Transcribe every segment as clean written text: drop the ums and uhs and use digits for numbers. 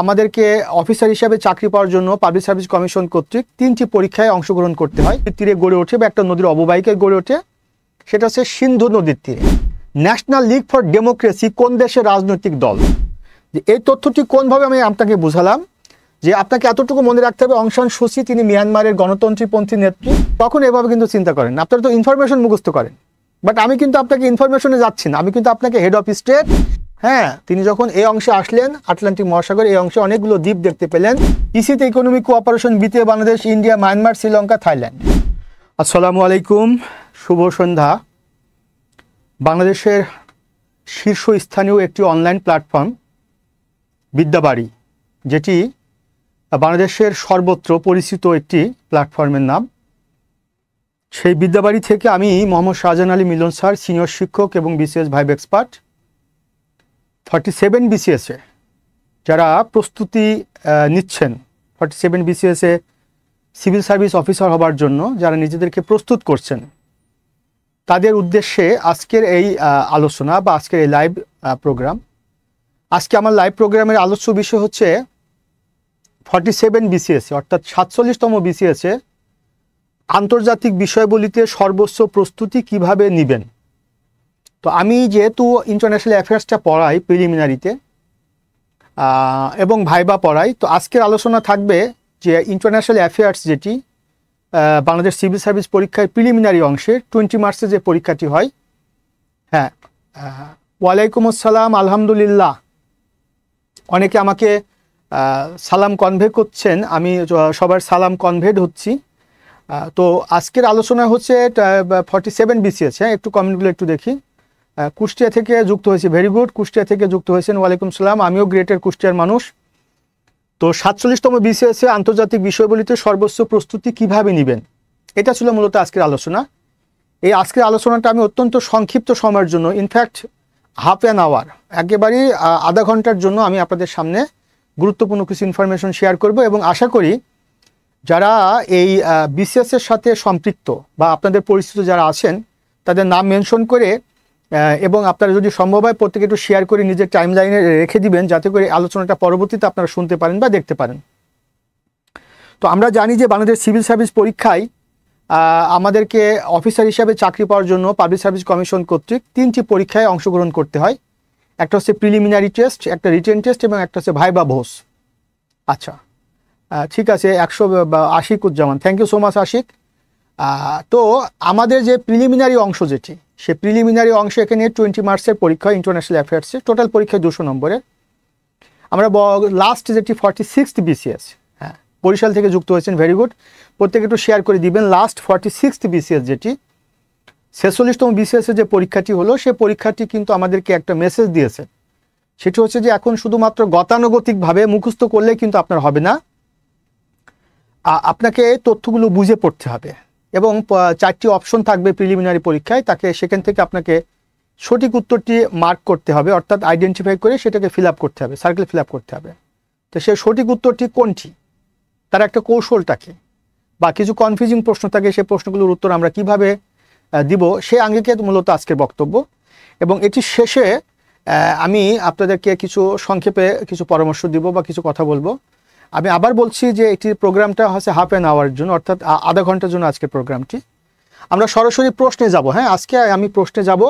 আমাদেরকে অফিসার হিসাবে চাকরি পাওয়ার জন্য পাবলিক সার্ভিস কমিশন কর্তৃক 3টি পরীক্ষায় অংশগ্রহণ করতে হয়। তীরে গড়ে ওঠে বা একটা নদীর অববাহিকায় গড়ে ওঠে, সেটা হচ্ছে সিন্ধু নদীর তীরে। ন্যাশনাল লীগ ফর ডেমোক্রেসি কোন দেশের রাজনৈতিক দল? যে এই তথ্যটি কোনভাবে আমি আপনাকে বুঝালাম যে আপনাকে এতটুকু মনে রাখতে হবে, অং সান সু চি তিনি মিয়ানমারের গণতন্ত্রীপন্থী নেত্রী। তখন এভাবে কিন্তু চিন্তা করেন, আপনারা তো ইনফরমেশন মুখস্থ করেন, বাট আমি কিন্তু আপনাকে ইনফরমেশনে যাচ্ছি না, আমি কিন্তু আপনাকে হেড অফ স্টেট। হ্যাঁ, তিনি যখন এই অংশে আসলেন, আটলান্টিক মহাসাগর এই অংশে অনেকগুলো দ্বীপ দেখতে পেলেন। ইসিতে ইকোনমিক কোঅপারেশন বিতে Bangladesh, India, Myanmar, Sri Lanka, Thailand. আসসালামু আলাইকুম, শুভ সন্ধ্যা। বাংলাদেশের শীর্ষস্থানীয় একটি অনলাইন প্ল্যাটফর্ম বিদ্যাবাড়ি, যেটি বাংলাদেশের সর্বত্র পরিচিত একটি প্ল্যাটফর্মের নাম। সেই বিদ্যাবাড়ি থেকে আমি মোহাম্মদ শাহজাহান আলী মিলন স্যার, সিনিয়র শিক্ষক এবং বিসিএস ভাইব এক্সপার্ট, 47 বিসিএসে যারা প্রস্তুতি নিচ্ছেন, 47 বিসিএসে সিভিল সার্ভিস অফিসার হবার জন্য যারা নিজেদেরকে প্রস্তুত করছেন, তাদের উদ্দেশ্যে আজকের এই আলোচনা বা আজকের এই লাইভ প্রোগ্রাম। আজকে আমার লাইভ প্রোগ্রামের আলোচ্য বিষয় হচ্ছে 47 বিসিএসে অর্থাৎ 47তম বিসিএসে আন্তর্জাতিক বিষয়বলিতে সর্বোচ্চ প্রস্তুতি কিভাবে নেবেন। তো আমি যেহেতু ইন্টারন্যাশনাল অ্যাফেয়ার্সটা পড়াই প্রিলিমিনারিতে এবং ভাইবা পড়াই, তো আজকের আলোচনা থাকবে যে ইন্টারন্যাশনাল অ্যাফেয়ার্স যেটি বাংলাদেশ সিভিল সার্ভিস পরীক্ষায় প্রিলিমিনারি অংশে 20 মার্চে যে পরীক্ষাটি হয়। হ্যাঁ, ওয়ালাইকুম আসসালাম, আলহামদুলিল্লাহ। অনেকে আমাকে সালাম কনভে করছেন, আমি সবার সালাম কনভেড হচ্ছি। তো আজকের আলোচনা হচ্ছে 47 বিসিএস। হ্যাঁ, একটু কমেন্টগুলো একটু দেখি। কুষ্টিয়া থেকে যুক্ত হয়েছে, ভেরি গুড। কুষ্টিয়া থেকে যুক্ত হয়েছেন, ওয়ালাইকুম সালাম। আমিও গ্রেটের কুষ্টিয়ার মানুষ। তো 47তম বিসিএসে আন্তর্জাতিক বিষয়বলিতে সর্বোচ্চ প্রস্তুতি কিভাবে নেবেন, এটা ছিল মূলত আজকের আলোচনা। এই আজকের আলোচনাটা আমি অত্যন্ত সংক্ষিপ্ত সময়ের জন্য, ইনফ্যাক্ট হাফ অ্যান আওয়ার, একেবারেই আধা ঘন্টার জন্য আমি আপনাদের সামনে গুরুত্বপূর্ণ কিছু ইনফরমেশন শেয়ার করব এবং আশা করি যারা এই বিসিএসের সাথে সম্পৃক্ত বা আপনাদের পরিচিত যারা আছেন তাদের নাম মেনশন করে এবং আপনারা যদি সম্ভব হয় প্রত্যেকে একটু শেয়ার করে নিজের টাইম লাইনে রেখে দিবেন, যাতে করে আলোচনাটা পরবর্তীতে আপনারা শুনতে পারেন বা দেখতে পারেন। তো আমরা জানি যে বাংলাদেশ সিভিল সার্ভিস পরীক্ষায় আমাদেরকে অফিসার হিসাবে চাকরি পাওয়ার জন্য পাবলিক সার্ভিস কমিশন কর্তৃক 3টি পরীক্ষায় অংশগ্রহণ করতে হয়। একটা হচ্ছে প্রিলিমিনারি টেস্ট, একটা রিটেন টেস্ট এবং একটা হচ্ছে ভাইবা ভোস। আচ্ছা, ঠিক আছে। 180 thank you so much Ashiq. তো আমাদের যে প্রিলিমিনারি অংশ যেটি, সে প্রিলিমিনারি অংশ এখানে 20 মার্চের পরীক্ষা ইন্টারন্যাশনাল অ্যাফেয়ার্সে, টোটাল পরীক্ষায় 200 নম্বরের। আমরা লাস্ট যেটি 46 বিসিএস, হ্যাঁ, বরিশাল থেকে যুক্ত হয়েছেন, ভেরি গুড। প্রত্যেকে একটু শেয়ার করে দিবেন। লাস্ট 46 বিসিএস যেটি 46তম বিসিএসের যে পরীক্ষাটি হলো, সে পরীক্ষাটি কিন্তু আমাদেরকে একটা মেসেজ দিয়েছে। সেটি হচ্ছে যে এখন শুধুমাত্র গতানুগতিকভাবে মুখস্থ করলে কিন্তু আপনার হবে না, আপনাকে তথ্যগুলো বুঝে পড়তে হবে এবং 4টি অপশন থাকবে প্রিলিমিনারি পরীক্ষায়। তাকে সেখান থেকে আপনাকে সঠিক উত্তরটি মার্ক করতে হবে, অর্থাৎ আইডেন্টিফাই করে সেটাকে ফিল আপ করতে হবে, সার্কেল ফিল আপ করতে হবে। তো সেই সঠিক উত্তরটি কোনটি, তার একটা কৌশলটাকে বা কিছু কনফিউজিং প্রশ্ন থাকে, সেই প্রশ্নগুলোর উত্তর আমরা কিভাবে দিব, সে আঙ্গিকে মূলত আজকের বক্তব্য। এবং এটি শেষে আমি আপনাদেরকে কিছু সংক্ষেপে কিছু পরামর্শ দিব বা কিছু কথা বলবো। আমি আবার বলছি যে এটি প্রোগ্রামটা হচ্ছে হাফ অ্যান আওয়ারের জন্য, অর্থাৎ আধা ঘন্টার জন্য আজকের প্রোগ্রামটি। আমরা সরাসরি প্রশ্নে যাব। হ্যাঁ, আজকে আমি প্রশ্নে যাব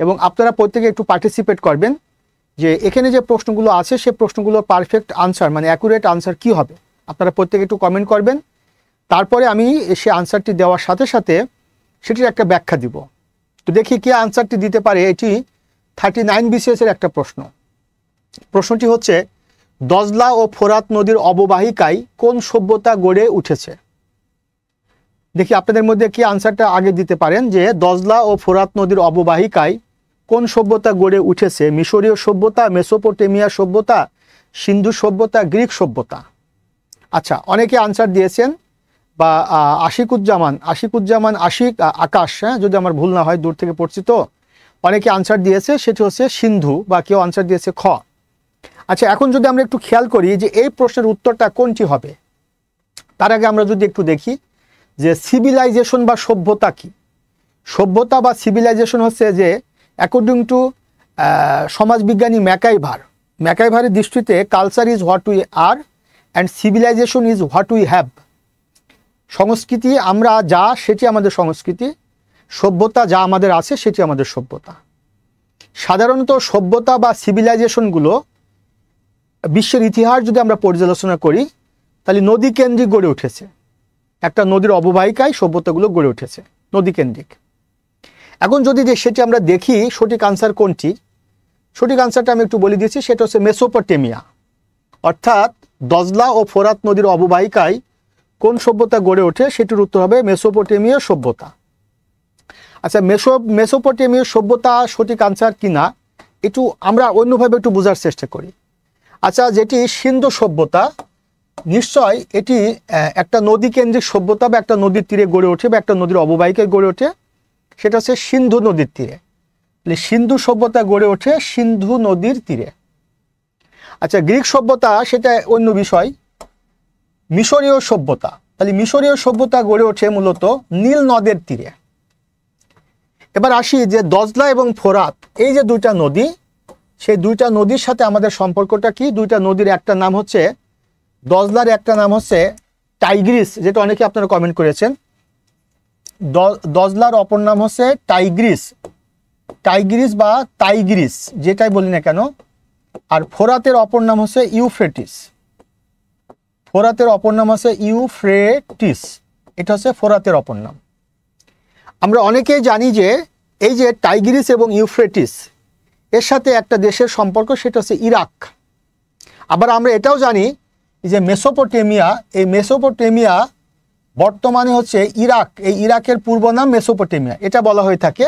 এবং আপনারা প্রত্যেকে একটু পার্টিসিপেট করবেন যে এখানে যে প্রশ্নগুলো আছে সে প্রশ্নগুলোর পারফেক্ট আনসার, মানে অ্যাকুরেট আনসার কি হবে, আপনারা প্রত্যেকে একটু কমেন্ট করবেন। তারপরে আমি সে আনসারটি দেওয়ার সাথে সাথে সেটির একটা ব্যাখ্যা দিব। তো দেখি কে আনসারটি দিতে পারে। এটি 39 বিসিএসের একটা প্রশ্ন। প্রশ্নটি হচ্ছে, দজলা ও ফোরাত নদীর অববাহিকায় কোন সভ্যতা গড়ে উঠেছে? দেখি আপনাদের মধ্যে কি আনসারটা আগে দিতে পারেন যে দজলা ও ফোরাত নদীর অববাহিকায় কোন সভ্যতা গড়ে উঠেছে? মিশরীয় সভ্যতা, মেসোপটেমিয়া সভ্যতা, সিন্ধু সভ্যতা, গ্রিক সভ্যতা। আচ্ছা, অনেকে আনসার দিয়েছেন বা আশিক আকাশ, হ্যাঁ, যদি আমার ভুল না হয়, দূর থেকে পড়ছি তো, অনেকে আনসার দিয়েছে সেটি হচ্ছে সিন্ধু, বা কেউ আনসার দিয়েছে খ। আচ্ছা, এখন যদি আমরা একটু খেয়াল করি যে এই প্রশ্নের উত্তরটা কোনটি হবে, তার আগে আমরা যদি একটু দেখি যে সিভিলাইজেশন বা সভ্যতা কি। সভ্যতা বা সিভিলাইজেশন হচ্ছে যে অ্যাকর্ডিং টু সমাজবিজ্ঞানী ম্যাকাইভার, ম্যাকাইভারের দৃষ্টিতে culture is what we are and civilisation is what we have. সংস্কৃতি আমরা যা সেটি আমাদের সংস্কৃতি, সভ্যতা যা আমাদের আছে সেটি আমাদের সভ্যতা। সাধারণত সভ্যতা বা সিভিলাইজেশনগুলো বিশ্বের ইতিহাস যদি আমরা পর্যালোচনা করি তাহলে নদী কেন্দ্রিক গড়ে উঠেছে। একটা নদীর অববাহিকায় সভ্যতাগুলো গড়ে উঠেছে, নদী কেন্দ্রিক। এখন যদি সেটি আমরা দেখি সঠিক আনসার কোনটি, সঠিক আনসারটা আমি একটু বলে দিয়েছি, সেটা হচ্ছে মেসোপটেমিয়া। অর্থাৎ দজলা ও ফোরাত নদীর অববাহিকায় কোন সভ্যতা গড়ে ওঠে সেটির উত্তর হবে মেসোপটেমীয় সভ্যতা। আচ্ছা, মেসোপটেমীয় সভ্যতা সঠিক আনসার কিনা একটু আমরা অন্যভাবে একটু বোঝার চেষ্টা করি। আচ্ছা, যেটি সিন্ধু সভ্যতা, নিশ্চয় এটি একটা নদী কেন্দ্রিক সভ্যতা বা একটা নদীর তীরে গড়ে ওঠে বা একটা নদীর অববাহিকায় গড়ে ওঠে, সেটা হচ্ছে সিন্ধু নদীর তীরে। সিন্ধু সভ্যতা গড়ে ওঠে সিন্ধু নদীর তীরে। আচ্ছা, গ্রিক সভ্যতা সেটা অন্য বিষয়। মিশরীয় সভ্যতা, তাহলে মিশরীয় সভ্যতা গড়ে ওঠে মূলত নীল নদের তীরে। এবার আসি যে দজলা এবং ফোরাত এই যে দুইটা নদী, সেই দুইটা নদীর সাথে আমাদের সম্পর্কটা কি? দুইটা নদীর একটা নাম হচ্ছে দজলার, একটা নাম হচ্ছে টাইগ্রিস, যেটা অনেকে আপনারা কমেন্ট করেছেন। দজলার অপর নাম হচ্ছে টাইগ্রিস, টাইগ্রিস বা টাইগ্রিস যেটাই বলি না কেন। আর ফোরাতের অপর নাম হচ্ছে ইউফ্রেটিস, ফোরাতের অপর নাম হচ্ছে ইউফ্রেটিস, এটা হচ্ছে ফোরাতের অপর নাম। আমরা অনেকেই জানি যে এই যে টাইগ্রিস এবং ইউফ্রেটিস এর সাথে একটা দেশের সম্পর্ক, সেটা হচ্ছে ইরাক। আবার আমরা এটাও জানি যে মেসোপটেমিয়া, এই মেসোপটেমিয়া বর্তমানে হচ্ছে ইরাক, এই ইরাকের পূর্ব নাম মেসোপটেমিয়া এটা বলা হয়ে থাকে,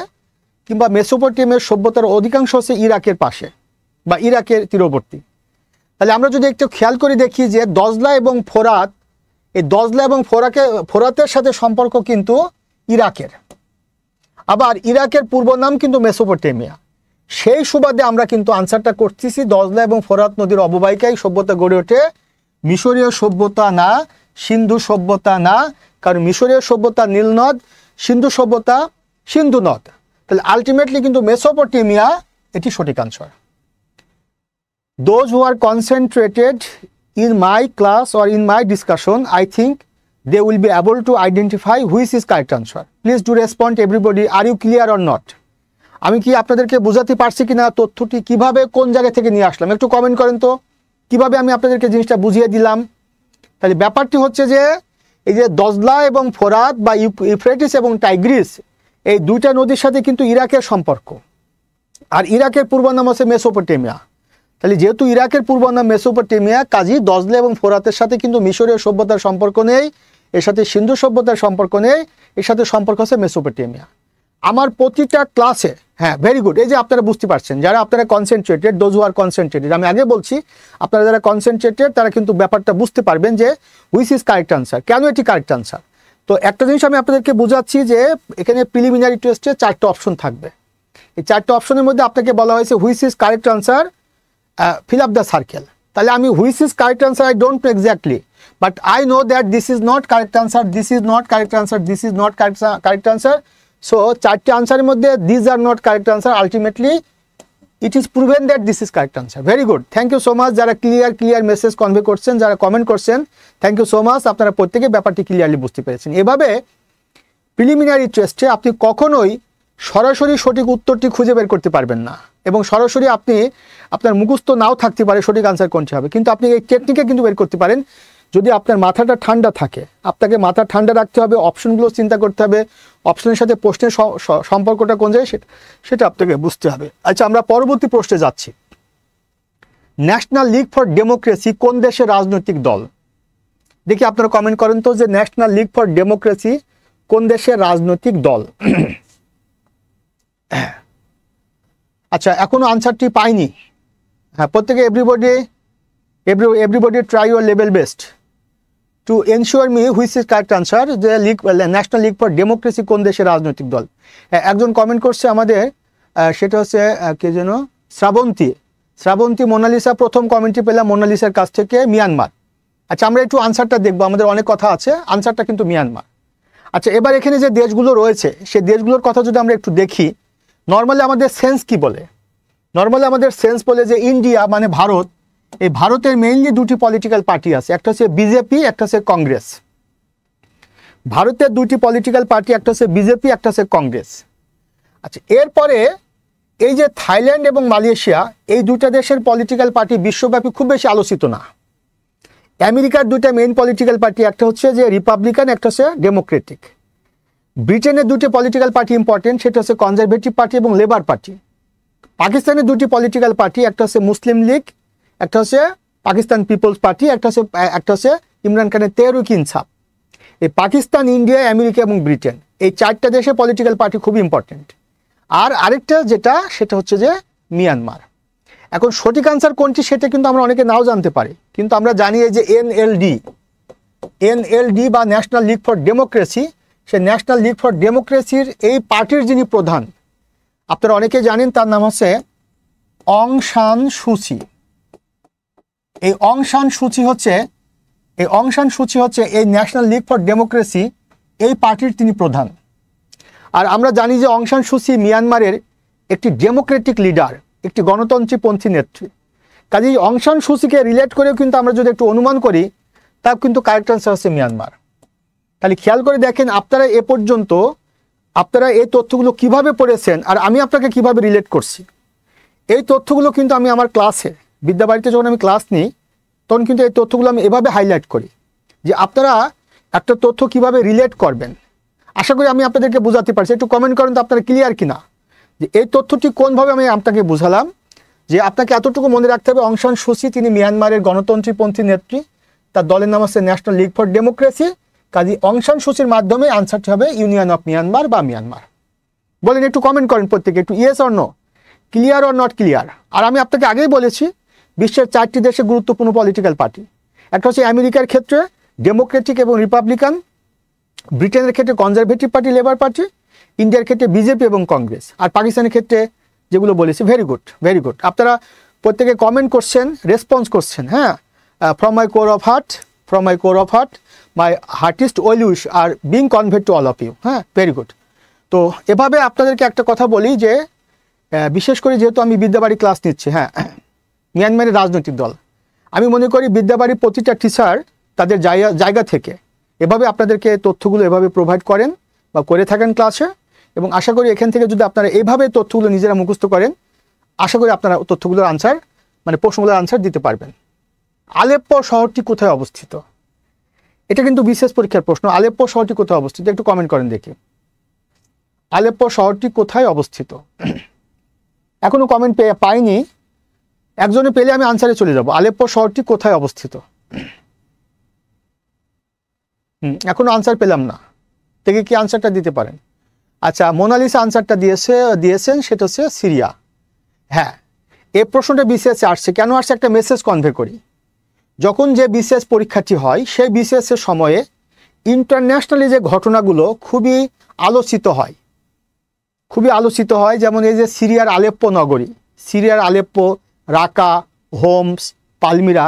কিংবা মেসোপটেমিয়ার সভ্যতার অধিকাংশ হচ্ছে ইরাকের পাশে বা ইরাকের তীরবর্তী। তাহলে আমরা যদি একটু খেয়াল করে দেখি যে দজলা এবং ফোরাত, এই দজলা এবং ফোরাতের সাথে সম্পর্ক কিন্তু ইরাকের, আবার ইরাকের পূর্ব নাম কিন্তু মেসোপটেমিয়া। সেই সুবাদে আমরা কিন্তু আনসারটা করতেছি দজলা এবং ফোরাত নদীর অববাহিকায় সভ্যতা গড়ে ওঠে, মিশরীয় সভ্যতা না, সিন্ধু সভ্যতা না। কারণ মিশরীয় সভ্যতা নীল নদ, সিন্ধু সভ্যতা সিন্ধু নদ। তাহলে আলটিমেটলি কিন্তু মেসোপটেমিয়া এটি সঠিক answer. Those who are concentrated in my class or in my discussion, I think they will be able to identify which is correct answer. Please do respond everybody. Are you clear or not? আমি কি আপনাদেরকে বোঝাতে পারছি কিনা, তথ্যটি কিভাবে কোন জায়গা থেকে নিয়ে আসলাম একটু কমেন্ট করেন তো, কিভাবে আমি আপনাদেরকে জিনিসটা বুঝিয়ে দিলাম। তাহলে ব্যাপারটি হচ্ছে যে এই যে দজলা এবং ফোরাত বা ইউফ্রেটিস এবং টাইগ্রিস এই দুইটা নদীর সাথে কিন্তু ইরাকের সম্পর্ক, আর ইরাকের পূর্ব নাম হচ্ছে মেসোপটেমিয়া। তাহলে যেহেতু ইরাকের পূর্ব নাম মেসোপটেমিয়া, কাজী দজলা এবং ফোরাতের সাথে কিন্তু মিশরীয় সভ্যতার সম্পর্ক নেই, এর সাথে সিন্ধু সভ্যতার সম্পর্ক নেই, এর সাথে সম্পর্ক হচ্ছে মেসোপটেমিয়া। আমার প্রতিটা ক্লাসে, হ্যাঁ ভেরি গুড, এই যে আপনারা বুঝতে পারছেন যারা আপনারা concentrated, those who are concentrated, আমি আগে বলছি আপনারা যারা কনসেন্ট্রেটেড তারা কিন্তু ব্যাপারটা বুঝতে পারবেন যে হুইচ ইজ কারেক্ট আনসার, কেন এটি কারেক্ট আনসার। তো একটা জিনিস আমি আপনাদেরকে বোঝাচ্ছি যে এখানে প্রিলিমিনারি টেস্টে 4টা অপশন থাকবে। এই 4টা অপশনের মধ্যে আপনাকে বলা হয়েছে which is correct answer, fill up the circle. তাহলে আমি which is correct answer I don't know exactly, but I know that this is not correct answer, this is not correct answer, this is not correct answer. So 4টি আনসারের মধ্যে these are not correct answer. Ultimately it is proven that this is correct answer. Very good, thank you so much যারা clear message convey করছেন, যারা comment করছেন, thank you so much. আপনারা প্রত্যেকে ব্যাপারটি ক্লিয়ারলি বুঝতে পেরেছেন। এভাবে প্রিলিমিনারি টেস্টে আপনি কখনোই সরাসরি সঠিক উত্তরটি খুঁজে বের করতে পারবেন না, এবং সরাসরি আপনি আপনার মুখস্থ নাও থাকতে পারে সঠিক আনসার কোনটি হবে, কিন্তু আপনি এই টেকনিকে কিন্তু বের করতে পারেন যদি আপনার মাথাটা ঠান্ডা থাকে। আপনাকে মাথা ঠান্ডা রাখতে হবে, অপশনগুলো চিন্তা করতে হবে, অপশনের সাথে প্রশ্নের সম্পর্কটা কোন জায়গায় সেটা আপনাকে বুঝতে হবে। আচ্ছা, আমরা পরবর্তী প্রশ্নে যাচ্ছি। ন্যাশনাল লীগ ফর ডেমোক্রেসি কোন দেশের রাজনৈতিক দল? দেখি আপনারা কমেন্ট করেন তো যে ন্যাশনাল লীগ ফর ডেমোক্রেসি কোন দেশের রাজনৈতিক দল। আচ্ছা, এখনো আনসারটি পাইনি। হ্যাঁ, প্রত্যেকে everybody try your level best to ensure me which is correct answer, যে ন্যাশনাল লীগ ফর ডেমোক্রেসি কোন দেশের রাজনৈতিক দল। একজন কমেন্ট করছে আমাদের, সেটা হচ্ছে কে যেন, শ্রাবন্তী মোনালিসা। প্রথম কমেন্টটি পেলাম মোনালিসার কাছ থেকে, মিয়ানমার। আচ্ছা, আমরা একটু আনসারটা দেখবো, আমাদের অনেক কথা আছে, আনসারটা কিন্তু মিয়ানমার। আচ্ছা, এবার এখানে যে দেশগুলো রয়েছে সেই দেশগুলোর কথা যদি আমরা একটু দেখি, নর্মালি আমাদের সেন্স কি বলে? নর্মালি আমাদের সেন্স বলে যে ইন্ডিয়া মানে ভারত, এই ভারতের মেইনলি দুটি পলিটিক্যাল পার্টি আছে, একটা হচ্ছে বিজেপি, একটা হচ্ছে কংগ্রেস। ভারতের দুটি পলিটিক্যাল পার্টি, একটা হচ্ছে বিজেপি, একটা হচ্ছে কংগ্রেস। আচ্ছা, এরপরে এই যে থাইল্যান্ড এবং মালয়েশিয়া, এই দুটা দেশের পলিটিক্যাল পার্টি বিশ্বব্যাপী খুব বেশি আলোচিত না। আমেরিকার দুটা মেইন পলিটিক্যাল পার্টি, একটা হচ্ছে যে রিপাবলিকান, একটা হচ্ছে ডেমোক্রেটিক। ব্রিটেনের দুটি পলিটিক্যাল পার্টি ইম্পর্টেন্ট, সেটা হচ্ছে কনজারভেটিভ পার্টি এবং লেবার পার্টি। পাকিস্তানের দুটি পলিটিক্যাল পার্টি, একটা হচ্ছে মুসলিম লীগ, একটা হচ্ছে পাকিস্তান পিপলস পার্টি, একটা হচ্ছে ইমরান খানের তেহরিক ইনসাফ। এই পাকিস্তান, ইন্ডিয়া, আমেরিকা এবং ব্রিটেন, এই চারটা দেশে পলিটিক্যাল পার্টি খুব ইম্পর্টেন্ট। আর আরেকটা সেটা হচ্ছে যে মিয়ানমার। এখন সঠিক আনসার কোনটি সেটা কিন্তু আমরা অনেকে নাও জানতে পারি, কিন্তু আমরা জানি যে এনএলডি বা ন্যাশনাল লীগ ফর ডেমোক্রেসি, সে ন্যাশনাল লীগ ফর ডেমোক্রেসির এই পার্টির যিনি প্রধান, আপনারা অনেকে জানেন, তার নাম হচ্ছে অং সান সুচি। এই অং সান সুচি হচ্ছে এই ন্যাশনাল লীগ ফর ডেমোক্রেসি এই পার্টির তিনি প্রধান। আর আমরা জানি যে অং সান সুচি মিয়ানমারের একটি ডেমোক্রেটিক লিডার, একটি গণতন্ত্রীপন্থী নেত্রী। কাজেই অং সান সুচিকে রিলেট করেও কিন্তু আমরা যদি একটু অনুমান করি, তা কিন্তু কারেক্ট আনসার হচ্ছে মিয়ানমার। তাহলে খেয়াল করে দেখেন, আপনারা এ পর্যন্ত আপনারা এই তথ্যগুলো কিভাবে পড়েছেন আর আমি আপনাকে কিভাবে রিলেট করছি। এই তথ্যগুলো কিন্তু আমি আমার ক্লাসে, বিদ্যাবাড়িতে যখন আমি ক্লাস নিই, তখন কিন্তু এই তথ্যগুলো আমি এভাবে হাইলাইট করি যে আপনারা একটা তথ্য কিভাবে রিলেট করবেন। আশা করি আমি আপনাদেরকে বোঝাতে পারছি। একটু কমেন্ট করেন তো আপনারা ক্লিয়ার কিনা, যে এই তথ্যটি কোনভাবে আমি আপনাকে বুঝালাম। যে আপনাকে এতটুকু মনে রাখতে হবে, অং সান সুচি তিনি মিয়ানমারের গণতন্ত্রীপন্থী নেত্রী, তার দলের নাম হচ্ছে ন্যাশনাল লীগ ফর ডেমোক্রেসি। কাজী অং সান সুচির মাধ্যমে আনসারটি হবে ইউনিয়ন অফ মিয়ানমার বা মিয়ানমার। বলেন, একটু কমেন্ট করেন প্রত্যেকে, একটু yes or no, clear or not clear. আর আমি আপনাকে আগেই বলেছি, বিশ্বের চারটি দেশে গুরুত্বপূর্ণ পলিটিক্যাল পার্টি, একটা হচ্ছে আমেরিকার ক্ষেত্রে ডেমোক্রেটিক এবং রিপাবলিকান, ব্রিটেনের ক্ষেত্রে কনজারভেটিভ পার্টি, লেবার পার্টি, ইন্ডিয়ার ক্ষেত্রে বিজেপি এবং কংগ্রেস, আর পাকিস্তানের ক্ষেত্রে যেগুলো বলেছি। Very good, very good. আপনারা প্রত্যেকে কমেন্ট করছেন, রেসপন্স করছেন। হ্যাঁ, from my core of heart my heartiest well wish are being conveyed to all of you. হ্যাঁ, ভেরি গুড। তো এভাবে আপনাদেরকে একটা কথা বলি যে বিশেষ করে যেহেতু আমি বিদ্যাবাড়ি ক্লাস নিচ্ছি, হ্যাঁ, মিয়ানমারের রাজনৈতিক দল, আমি মনে করি বিদ্যাবাড়ির প্রতিটা টিচার তাদের জায়গা থেকে এভাবে আপনাদেরকে তথ্যগুলো এভাবে প্রোভাইড করেন বা করে থাকেন ক্লাসে, এবং আশা করি এখান থেকে যদি আপনারা এইভাবে তথ্যগুলো নিজেরা মুখস্থ করেন, আশা করি আপনারা তথ্যগুলোর আনসার, মানে প্রশ্নগুলোর আনসার দিতে পারবেন। আলেপ্পো শহরটি কোথায় অবস্থিত? এটা কিন্তু বিশেষ পরীক্ষার প্রশ্ন। আলেপ্পো শহরটি কোথায় অবস্থিত একটু কমেন্ট করেন দেখি। আলেপ্পো শহরটি কোথায় অবস্থিত? এখনো কমেন্ট পাইনি, একজনে পেলে আমি আনসারে চলে যাব। আলেপ্পো শহরটি কোথায় অবস্থিত? এখনো আনসার পেলাম না, থেকে কি আনসারটা দিতে পারেন? আচ্ছা, মোনালিসা আনসারটা দিয়েছেন, সেটা হচ্ছে সিরিয়া। হ্যাঁ, এই প্রশ্নটা বিসিএসে আসছে। কেন আসছে? একটা মেসেজ কনভে করি। যখন যে বিসিএস পরীক্ষাটি হয়, সেই বিসিএসের সময়ে ইন্টারন্যাশনালি যে ঘটনাগুলো খুবই আলোচিত হয়, যেমন এই যে সিরিয়ার আলেপ্পো নগরী, সিরিয়ার আলেপ্পো, রাকা, হোমস, পালমিরা,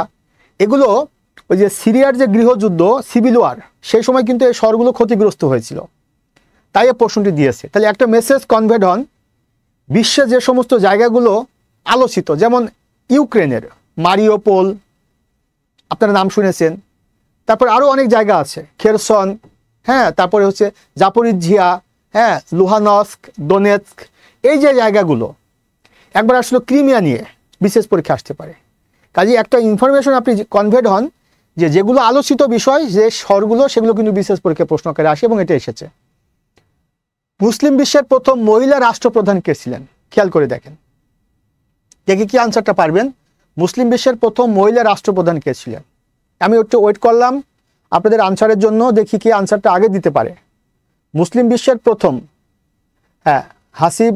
এগুলো ওই যে সিরিয়ার যে গৃহযুদ্ধ, সিভিল ওয়ার, সেই সময় কিন্তু এই শহরগুলো ক্ষতিগ্রস্ত হয়েছিল, তাই এই প্রশ্নটি দিয়েছে। তাহলে একটা মেসেজ কনভেড হন, বিশ্বে যে সমস্ত জায়গাগুলো আলোচিত, যেমন ইউক্রেনের মারিওপোল, আপনারা নাম শুনেছেন, তারপর আরও অনেক জায়গা আছে, খেরসন, হ্যাঁ, তারপরে হচ্ছে জাপোরিজিয়া, হ্যাঁ, লুহানস্ক, দোনেৎস্ক, এই যে জায়গাগুলো, একবার আসলে ক্রিমিয়া নিয়ে বিশেষ পরীক্ষা আসতে পারে। কাজে একটা ইনফরমেশন আপনি কনভেড হন যে যেগুলো আলোচিত বিষয়, যে শহরগুলো, সেগুলো কিন্তু বিশেষ পরীক্ষা প্রশ্ন আকারে আসে, এবং এটা এসেছে। মুসলিম বিশ্বের প্রথম মহিলা রাষ্ট্রপ্রধান কে ছিলেন? খেয়াল করে দেখেন, দেখি কি আনসারটা পারবেন। মুসলিম বিশ্বের প্রথম মহিলা রাষ্ট্রপ্রধান কে ছিলেন? আমি একটু ওয়েট করলাম আপনাদের আনসারের জন্য, দেখি কি আনসারটা আগে দিতে পারে। মুসলিম বিশ্বের প্রথম, হ্যাঁ, হাসিব,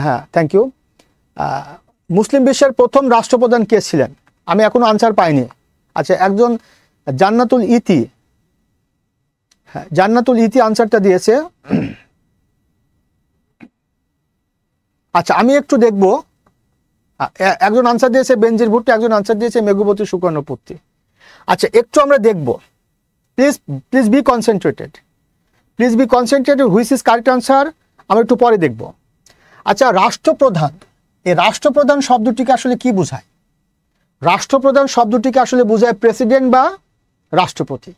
হ্যাঁ, থ্যাংক ইউ। মুসলিম বিশ্বের প্রথম রাষ্ট্রপ্রধান কে ছিলেন? আমি এখনো আনসার পাইনি। আচ্ছা, একজন জান্নাতুল ইতি, হ্যাঁ, জান্নাতুল ইতি আনসারটা দিয়েছে। আচ্ছা, আমি একটু দেখব। একজন আনসার দিয়েছে বেনজির ভুট্টো, একজন আনসার দিয়েছে মেঘবতী সুকর্ণপুত্রী। আচ্ছা, একটু আমরা দেখব। Please be concentrated, which is correct answer আমরা একটু পরে দেখব। আচ্ছা, রাষ্ট্রপ্রধান, এই রাষ্ট্রপ্রধান শব্দটিকে আসলে কি বোঝায়? রাষ্ট্রপ্রধান শব্দটিকে আসলে বোঝায় প্রেসিডেন্ট বা রাষ্ট্রপতি,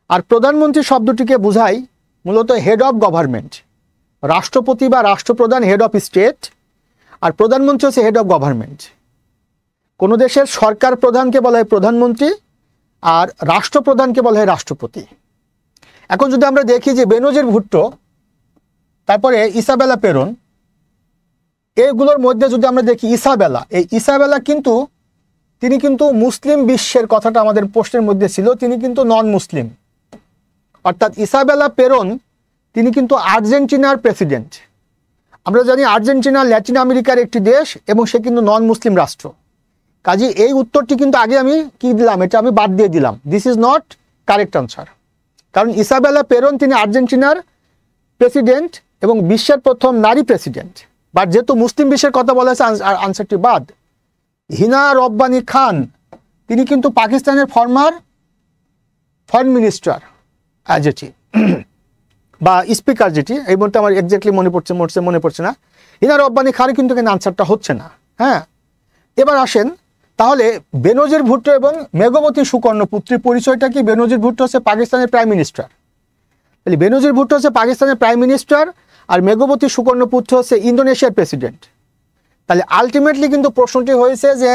আর প্রধানমন্ত্রী শব্দটিকে বোঝায় মূলত হেড অফ গভর্নমেন্ট। রাষ্ট্রপতি বা রাষ্ট্রপ্রধান হেড অফ স্টেট, আর প্রধানমন্ত্রী হচ্ছে হেড অফ গভর্নমেন্ট। কোনো দেশের সরকার প্রধানকে বলা হয় প্রধানমন্ত্রী, আর রাষ্ট্রপ্রধানকে বলা হয় রাষ্ট্রপতি। এখন যদি আমরা দেখি যে বেনজির ভুট্টো, তারপরে ইসাবেলা পেরন, এগুলোর মধ্যে যদি আমরা দেখি ইসাবেলা, এই ইসাবেলা কিন্তু তিনি কিন্তু মুসলিম বিশ্বের কথাটা আমাদের প্রশ্নের মধ্যে ছিল, তিনি কিন্তু নন মুসলিম। অর্থাৎ ইসাবেলা পেরন তিনি কিন্তু আর্জেন্টিনার প্রেসিডেন্ট। আমরা জানি আর্জেন্টিনা ল্যাটিন আমেরিকার একটি দেশ এবং সে কিন্তু নন মুসলিম রাষ্ট্র। কাজে এই উত্তরটি কিন্তু আগে আমি কি দিলাম, এটা আমি বাদ দিয়ে দিলাম, this is not correct answer. কারণ ইসাবেলা পেরন তিনি আর্জেন্টিনার প্রেসিডেন্ট এবং বিশ্বের প্রথম নারী প্রেসিডেন্ট, বাট যেহেতু মুসলিম বিশ্বের কথা বলা হয়েছে আনসারটি বাদ। হিনা রব্বানী খান তিনি কিন্তু পাকিস্তানের ফরেন মিনিস্টার যেটি বা স্পিকার, যেটি এই মুহূর্তে আমার এক্স্যাক্টলি মনে পড়ছে না। হিনা রব্বানী খান কিন্তু এখানে আনসারটা হচ্ছে না। হ্যাঁ, এবার আসেন তাহলে বেনজির ভুট্টো এবং মেঘবতী সুকর্ণপুত্রীর পরিচয়টা কি? বেনজির ভুট্টো হচ্ছে পাকিস্তানের প্রাইম মিনিস্টার, তাহলে বেনজির ভুট্টো হচ্ছে পাকিস্তানের প্রাইম মিনিস্টার, আর মেঘবতী সুকর্ণপুত্র হচ্ছে ইন্দোনেশিয়ার প্রেসিডেন্ট। তাহলে আলটিমেটলি কিন্তু প্রশ্নটি হয়েছে যে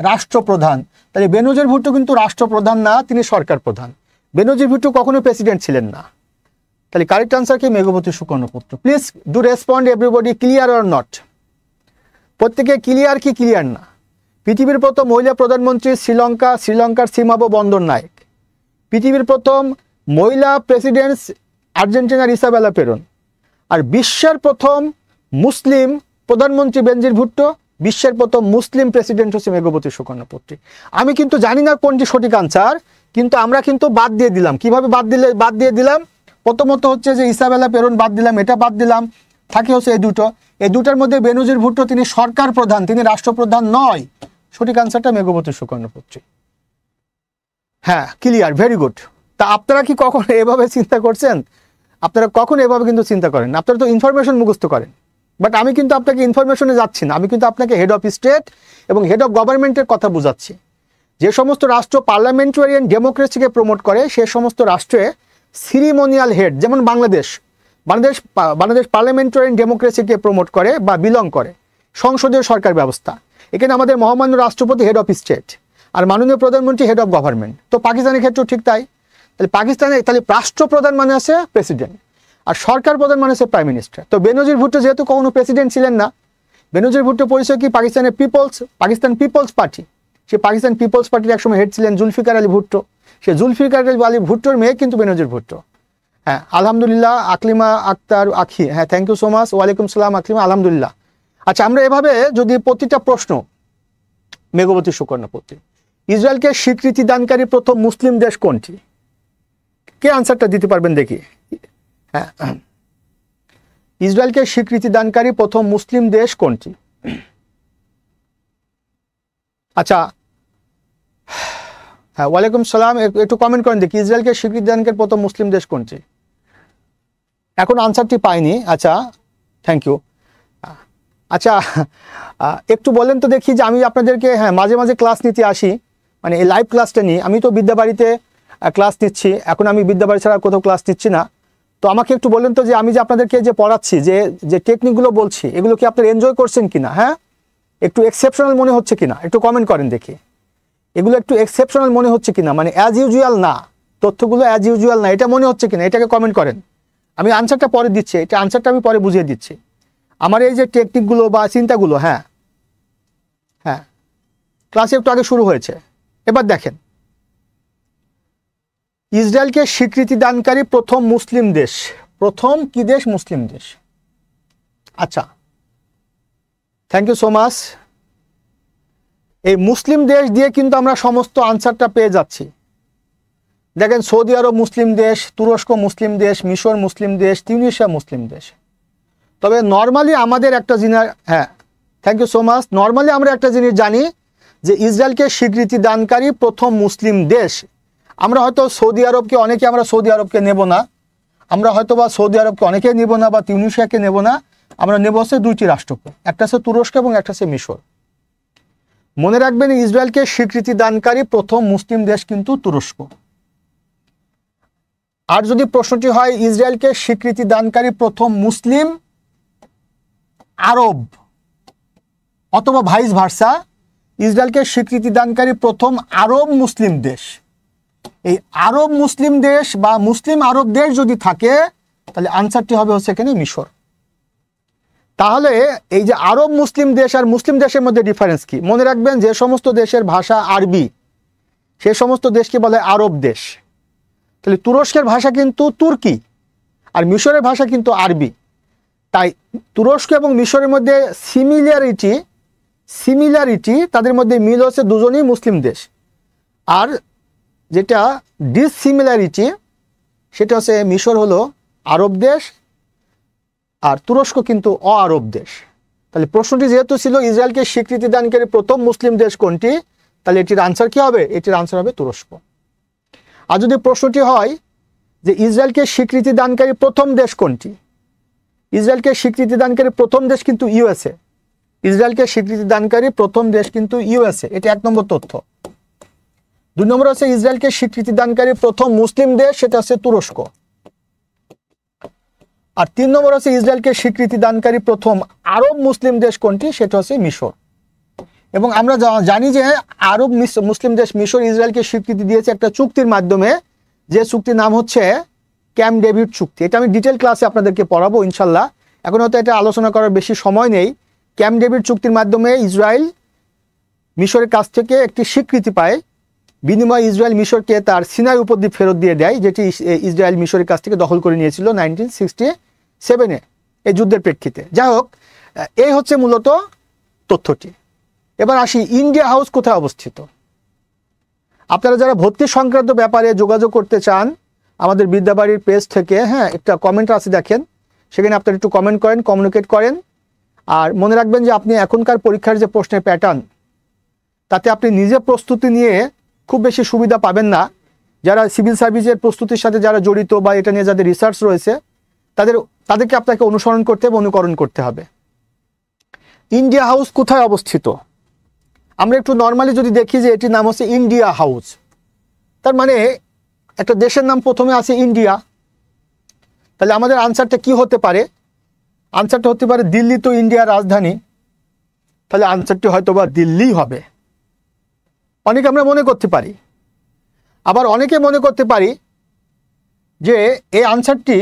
রাষ্ট্রপ্রধান, তাহলে বেনজির ভুট্টো কিন্তু রাষ্ট্রপ্রধান না, তিনি সরকার প্রধান। বেনজির ভুট্টো কখনো প্রেসিডেন্ট ছিলেন না। তাহলে কারেক্ট আনসার কি? Megawati Sukarnoputri. Please do respond everybody, clear or not? প্রত্যেকে ক্লিয়ার কি ক্লিয়ার না? পৃথিবীর প্রথম মহিলা প্রধানমন্ত্রী শ্রীলঙ্কার সীমাব বন্দর নায়ক। পৃথিবীর প্রথম মহিলা প্রেসিডেন্ট আর্জেন্টিনার ইসাবেলা পেরন। আর বিশ্বের প্রথম মুসলিম প্রধানমন্ত্রী বেনজির ভুট্টো, বিশ্বের প্রথম মুসলিম প্রেসিডেন্ট হচ্ছে মেঘবতী সুকর্ণপুত্রী। আমি কিন্তু জানি না কোনটি সঠিক আনসার, কিন্তু আমরা কিন্তু বাদ দিয়ে দিলাম। কিভাবে বাদ দিয়ে দিলাম? প্রথমত হচ্ছে যে ইসাবেলা পেরন বাদ দিলাম, এটা বাদ দিলাম, থাকে হচ্ছে এই দুটার মধ্যে বেনজির ভুট্টো তিনি সরকার প্রধান, তিনি রাষ্ট্রপ্রধান নয়। সঠিক আনসারটা মেঘবতী সুকর্ণপুত্রী। হ্যাঁ, ক্লিয়ার, ভেরি গুড। তা আপনারা কি কখনো এভাবে চিন্তা করছেন? আপনারা কখনো এভাবে কিন্তু চিন্তা করেন, আপনারা তো ইনফরমেশন মুখস্থ করেন। বাট আমি কিন্তু আপনাকে ইনফরমেশনে যাচ্ছি না, আমি কিন্তু আপনাকে হেড অফ স্টেট এবং হেড অফ গভর্নমেন্টের কথা বোঝাচ্ছি। যে সমস্ত রাষ্ট্র পার্লামেন্টারিয়ান ডেমোক্রেসিকে প্রমোট করে সে সমস্ত রাষ্ট্রে সিরিমোনিয়াল হেড, যেমন বাংলাদেশ পার্লামেন্টারিয়ান ডেমোক্রেসিকে প্রমোট করে বা বিলং করে, সংসদীয় সরকার ব্যবস্থা। এখানে আমাদের মহামান্য রাষ্ট্রপতি হেড অফ স্টেট আর মাননীয় প্রধানমন্ত্রী হেড অফ গভর্নমেন্ট। তো পাকিস্তানের ক্ষেত্রেও ঠিক তাই। তাহলে রাষ্ট্রপ্রধান মানে আছে প্রেসিডেন্ট, আর সরকার প্রধান মানে হচ্ছে প্রাইম মিনিস্টার। তো বেনজির ভুট্টো যেহেতু কখনো প্রেসিডেন্ট ছিলেন না, বেনজির ভুট্টো পরিচয় কি? Pakistan Peoples Party. সে পাকিস্তান পিপলস পার্টির একসময় হেড ছিলেন জুলফিকার আলী ভুট্টো। সে জুলফিকার আলী ভুট্টোর মেয়ে কিন্তু বেনজির ভুট্টো। হ্যাঁ, আলহামদুলিল্লাহ। আকলিমা আক্তার আখি, হ্যাঁ, থ্যাংক ইউ সো মাচ। ওয়ালাইকুম সালাম আকলিমা, আলহামদুলিল্লাহ। আচ্ছা, আমরা এভাবে যদি প্রতিটা প্রশ্ন, মেঘবতী সুকর্ণপুত্রী, ইসরায়েলকে স্বীকৃতি দানকারী প্রথম মুসলিম দেশ কোনটি? কে আনসারটা দিতে পারবেন দেখি? হ্যাঁ, ইসরায়েলকে স্বীকৃতি দানকারী প্রথম মুসলিম দেশ কোনটি? আচ্ছা, হ্যাঁ, ওয়ালাইকুম সালাম। একটু কমেন্ট করেন দেখি, ইসরায়েলকে স্বীকৃতি দানকারী প্রথম মুসলিম দেশ কোনটি? এখন আনসারটি পাইনি। আচ্ছা, থ্যাংক ইউ। আচ্ছা, একটু বলেন তো দেখি, যে আমি আপনাদেরকে মাঝে মাঝে ক্লাস নিতে আসি, মানে এই লাইভ ক্লাসটা নিই। আমি তো বিদ্যাবাড়িতে ক্লাস নিচ্ছি, এখন আমি বিদ্যাবাড়ি ছাড়া কোথাও ক্লাস নিচ্ছি না। তো আমাকে একটু বলেন তো, যে আমি যে আপনাদেরকে যে পড়াচ্ছি, যে টেকনিকগুলো বলছি, এগুলো কি আপনারা এনজয় করছেন কিনা? হ্যাঁ, একটু এক্সেপশনাল মনে হচ্ছে কিনা? একটু কমেন্ট করেন দেখি, এগুলো একটু এক্সেপশনাল মনে হচ্ছে কিনা, মানে অ্যাজ ইউজুয়াল না, তথ্যগুলো অ্যাজ ইউজুয়াল না, এটা মনে হচ্ছে কিনা? এটাকে কমেন্ট করেন। আমি আনসারটা পরে দিচ্ছি, এটা আনসারটা আমি পরে বুঝিয়ে দিচ্ছি। আমার এই যে টেকনিকগুলো বা চিন্তাগুলো, হ্যাঁ, ক্লাসে একটু আগে শুরু হয়েছে। এবার দেখেন, ইসরায়েলকে স্বীকৃতি দানকারী প্রথম মুসলিম দেশ, প্রথম কি দেশ? মুসলিম দেশ। আচ্ছা, থ্যাংক ইউ সো মাচ। এই মুসলিম দেশ দিয়ে কিন্তু আমরা সমস্ত আনসারটা পেয়ে যাচ্ছি। দেখেন, সৌদি আরব মুসলিম দেশ, তুরস্ক মুসলিম দেশ, মিশর মুসলিম দেশ, তিউনিসিয়া মুসলিম দেশ। তবে নর্মালি আমাদের একটা জিনিস, হ্যাঁ, thank you so much. Normally আমরা একটা জিনিস জানি যে ইসরায়েলকে স্বীকৃতি দানকারী প্রথম মুসলিম দেশ। আমরা হয়তো সৌদি আরবকে আমরা সৌদি আরবকে নেব না, আমরা হয়তো বা সৌদি আরবকে অনেকেই নেব না, বা তিউনিসিয়াকে নেব না। আমরা নেব হচ্ছে দুইটি রাষ্ট্রকে, একটা হচ্ছে তুরস্ক এবং একটা হচ্ছে মিশর। মনে রাখবেন ইসরায়েলকে স্বীকৃতি দানকারী প্রথম মুসলিম দেশ কিন্তু তুরস্ক। আর যদি প্রশ্নটি হয় ইসরায়েলকে স্বীকৃতি দানকারী প্রথম মুসলিম আরব অথবা ভাইস ভার্সা, ইসরায়েলকে স্বীকৃতি দানকারী প্রথম আরব মুসলিম দেশ, এই আরব মুসলিম দেশ বা মুসলিম আরব দেশ যদি থাকে তাহলে আনসারটি হবে হচ্ছে এখানে মিশর। তাহলে এই যে আরব মুসলিম দেশ আর মুসলিম দেশের মধ্যে ডিফারেন্স কি? মনে রাখবেন যে সমস্ত দেশের ভাষা আরবি সেই সমস্ত দেশকে বলে আরব দেশ। তাহলে তুরস্কের ভাষা কিন্তু তুর্কি আর মিশরের ভাষা কিন্তু আরবি। তাই তুরস্ক এবং মিশরের মধ্যে সিমিলারিটি তাদের মধ্যে মিল হচ্ছে দুজনেই মুসলিম দেশ। আর যেটা ডিসিমিলারিটি সেটা হচ্ছে মিশর হলো আরব দেশ আর তুরস্ক কিন্তু অআরব দেশ। তাহলে প্রশ্নটি যেহেতু ছিল ইসরায়েলকে স্বীকৃতি দানকারী প্রথম মুসলিম দেশ কোনটি, তাহলে এটির আনসার কি হবে? এটির আনসার হবে তুরস্ক। আর যদি প্রশ্নটি হয় যে ইসরায়েলকে স্বীকৃতি দানকারী প্রথম দেশ কোনটি, ইসরায়েলকে স্বীকৃতি দানকারী প্রথম দেশ কিন্তু ইউএসএ। ইসরায়েলকে স্বীকৃতি দানকারী প্রথম দেশ কিন্তু ইউএসএ, এটা 1 নম্বর তথ্য। 2 নম্বর হচ্ছে ইসরায়েলকে স্বীকৃতি দানকারী প্রথম মুসলিম দেশ, সেটা হচ্ছে তুরস্ক। আর 3 নম্বর হচ্ছে ইসরায়েলকে স্বীকৃতি দানকারী প্রথম আরব মুসলিম দেশ কোনটি, সেটা হচ্ছে মিশর। এবং আমরা জানি যে আরব মুসলিম দেশ মিশর ইসরায়েলকে স্বীকৃতি দিয়েছে একটা চুক্তির মাধ্যমে, যে চুক্তির নাম হচ্ছে ক্যাম্প ডেভিড চুক্তি। এটা আমি ডিটেল ক্লাসে আপনাদেরকে পড়াবো ইনশাল্লাহ, এখন হয়তো এটা আলোচনা করার বেশি সময় নেই। ক্যাম্প ডেভিড চুক্তির মাধ্যমে ইসরায়েল মিশরের কাছ থেকে একটি স্বীকৃতি পায়, বিনিময়ে ইসরায়েল মিশরকে তার সিনাই উপদ্বীপ ফেরত দিয়ে দেয়, যেটি ইসরায়েল মিশরের কাছ থেকে দখল করে নিয়েছিল 1967-এ এই যুদ্ধের প্রেক্ষিতে। যাই হোক, এই হচ্ছে মূলত তথ্যটি। এবার আসি ইন্ডিয়া হাউস কোথায় অবস্থিত। আপনারা যারা ভর্তি সংক্রান্ত ব্যাপারে যোগাযোগ করতে চান আমাদের বিদ্যাবাড়ির পেজ থেকে, হ্যাঁ, একটা কমেন্ট আছে দেখেন, সেখানে আপনারা একটু কমেন্ট করেন, কমিউনিকেট করেন। আর মনে রাখবেন যে আপনি এখনকার পরীক্ষার যে প্রশ্নের প্যাটার্ন, তাতে আপনি নিজে প্রস্তুতি নিয়ে খুব বেশি সুবিধা পাবেন না। যারা সিভিল সার্ভিসের প্রস্তুতির সাথে যারা জড়িত বা এটা নিয়ে যাদের রিসার্চ রয়েছে তাদেরকে আপনাকে অনুসরণ করতে হবে, অনুকরণ করতে হবে। ইন্ডিয়া হাউস কোথায় অবস্থিত? আমরা একটু নর্মালি যদি দেখি যে এটির নাম হচ্ছে ইন্ডিয়া হাউস, তার মানে একটা দেশের নাম প্রথমে আছে ইন্ডিয়া। তাহলে আমাদের আনসারটা কি হতে পারে? আনসারটা হতে পারে দিল্লি, তো ইন্ডিয়ার রাজধানী, তাহলে আনসারটি হয়তো বা দিল্লি হবে। অনেকে আমরা মনে করতে পারি, আবার অনেকে মনে করতে পারি যে এই আনসারটি